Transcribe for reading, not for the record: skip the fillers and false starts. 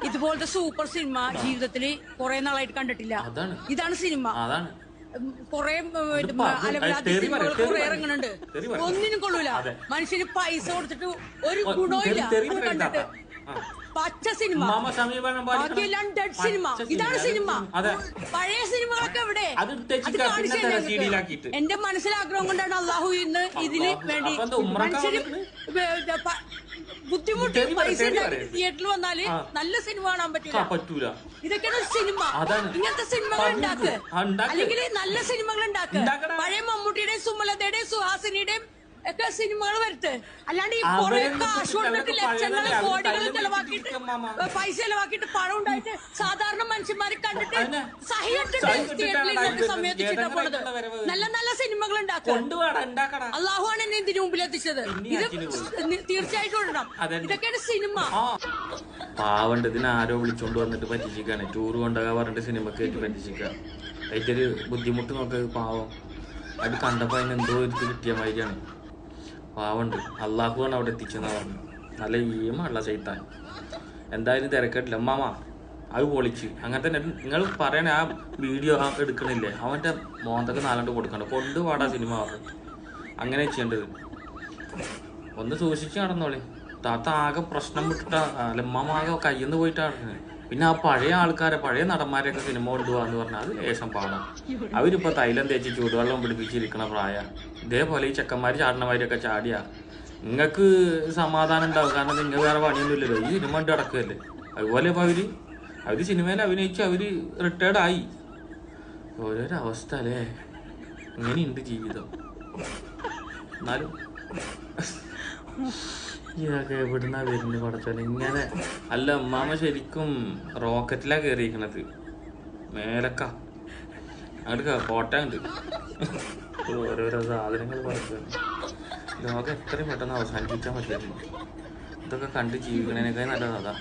ഇതുപോലത്തെ super cinema ജീവിതത്തിൽ കുറെ നാളായിട്ട് കണ്ടിട്ടില്ല. ഇതാണ് സിനിമ. കൊറേ അലവലാതി സിനിമകൾ കുറെ ഇറങ്ങുന്നുണ്ട്. ഒന്നിനും കൊള്ളൂല. മനുഷ്യന് പൈസ കൊടുത്തിട്ട് ഒരു ഗുണവും ഇല്ല. അത് കണ്ടിട്ട് പച്ച സിനിമ, ബാക്കിയെല്ലാം ഡെഡ് സിനിമ. ഇതാണ് സിനിമ. പഴയ സിനിമകളൊക്കെ എവിടെ? അത് കാണിച്ചു. എന്റെ മനസ്സിലാഗ്രഹം കൊണ്ടാണ് അള്ളാഹു ഇന്ന് ഇതിന് വേണ്ടി മനുഷ്യര് ബുദ്ധിമുട്ടി പൈസ തിയേറ്ററിൽ വന്നാല് നല്ല സിനിമ കാണാൻ പറ്റൂല. ഇതൊക്കെയാണ് സിനിമ. ഇങ്ങനത്തെ സിനിമകൾ ഉണ്ടാക്കുക, അല്ലെങ്കിൽ നല്ല സിനിമകൾ ഉണ്ടാക്കുക. പഴയ മമ്മൂട്ടിയുടെയും സുമലതയുടെയും സുഹാസിനിയുടെയും ഒക്കെ സിനിമകൾ വരുത്ത്. അല്ലാണ്ട് ഈ കുറെ കാശ് കൊടുത്തിട്ട് ലക്ഷങ്ങളും കോടികളും ചെലവാക്കിയിട്ട് പൈസ ചെലവാക്കിയിട്ട് പണം ഉണ്ടായിട്ട് സാധാരണ മനുഷ്യന്മാരെ കണ്ടിട്ട് സഹിച്ചിട്ട് സമയത്ത് ചിട്ടപ്പെടുന്നത്. നല്ല നല്ല സിനിമകൾ ഉണ്ടാക്കുക. അള്ളാഹുവാണ് എന്നെ ഇതിനു മുമ്പിൽ എത്തിച്ചത്. ഇത് തീർച്ചയായിട്ടും ഇടണം. ഇതൊക്കെയാണ് സിനിമ. പാവണ്ട് ഇതിന് ആരോ വിളിച്ചോണ്ട് വന്നിട്ട് പറ്റിച്ചിക്കാണ്. ടൂർ കൊണ്ടുപോകാൻ പറഞ്ഞിട്ട് സിനിമക്ക് ആയിട്ട് പറ്റിച്ചിക്ക. അതിന്റെ ഒരു ബുദ്ധിമുട്ട് നോക്ക്. പാവം അത് കണ്ടപ്പോ അതിന് എന്തോ ഒരു കിട്ടിയ മാതിരിയാണ്. പാവുണ്ട്. അള്ളാഹുവാണ് അവിടെ എത്തിച്ചെന്നാ പറഞ്ഞു. നല്ല ഈമുള്ള ചെയ്ത്താൻ. എന്തായാലും തിരക്കിട്ടില്ല. അമ്മാമ അത് പൊളിച്ച് അങ്ങനെ തന്നെ. നിങ്ങൾ പറയണ ആ വീഡിയോ എടുക്കണില്ലേ, അവൻ്റെ മോന്തൊക്കെ നാലാണ്ട് കൊടുക്കണ്ട. കൊണ്ടുപാടാ സിനിമ പറഞ്ഞു. അങ്ങനെ ചെയ്യേണ്ടത്. ഒന്ന് സൂക്ഷിച്ച് നടന്നോളി. താത്ത ആകെ പ്രശ്നം വിട്ടിട്ടാ. അല്ലമ്മാമ ആകെ കയ്യിൽ നിന്ന് പോയിട്ടാണ്. പിന്നെ ആ പഴയ ആൾക്കാരെ, പഴയ നടന്മാരെയൊക്കെ സിനിമ കൊണ്ടുപോകാന്ന് പറഞ്ഞാൽ അത് ലേശം പാടാം. അവരിപ്പോ തൈലം തേച്ച് ചൂടുവെള്ളം പിടിപ്പിച്ചിരിക്കണ പ്രായം. ഇതേപോലെ ഈ ചെക്കന്മാര് ചാടണമാരിയൊക്കെ ചാടിയാ നിങ്ങൾക്ക് സമാധാനം ഉണ്ടാവും. കാരണം നിങ്ങൾ വേറെ പണിയൊന്നും ഇല്ലല്ലോ. ഈ സിനിമ കണ്ട് നടക്കുകയല്ലേ. അതുപോലെ ഇപ്പൊ അവര് സിനിമയിൽ അഭിനയിച്ച് അവര് റിട്ടയർഡ് ആയി. ഓരോരോ അവസ്ഥ അല്ലേ. ഇങ്ങനെയുണ്ട് ജീവിതം. എന്നാലും ഇതൊക്കെ എവിടുന്നാ വരുന്നത് പടച്ചോനെ ഇങ്ങനെ. അല്ല അമ്മാമ ശരിക്കും റോക്കറ്റിലാ കയറിയിരിക്കണത്. മേലക്ക അങ്ങോട്ട് കോട്ടയുണ്ട്. ഓരോരോ സാധനങ്ങൾ പടച്ചോനെ. ലോകം എത്രയും പെട്ടെന്ന് അവസാനിപ്പിക്കാൻ പറ്റില്ല. ഇതൊക്കെ കണ്ട് ജീവിക്കണേനേക്കാൾ നല്ലതാ.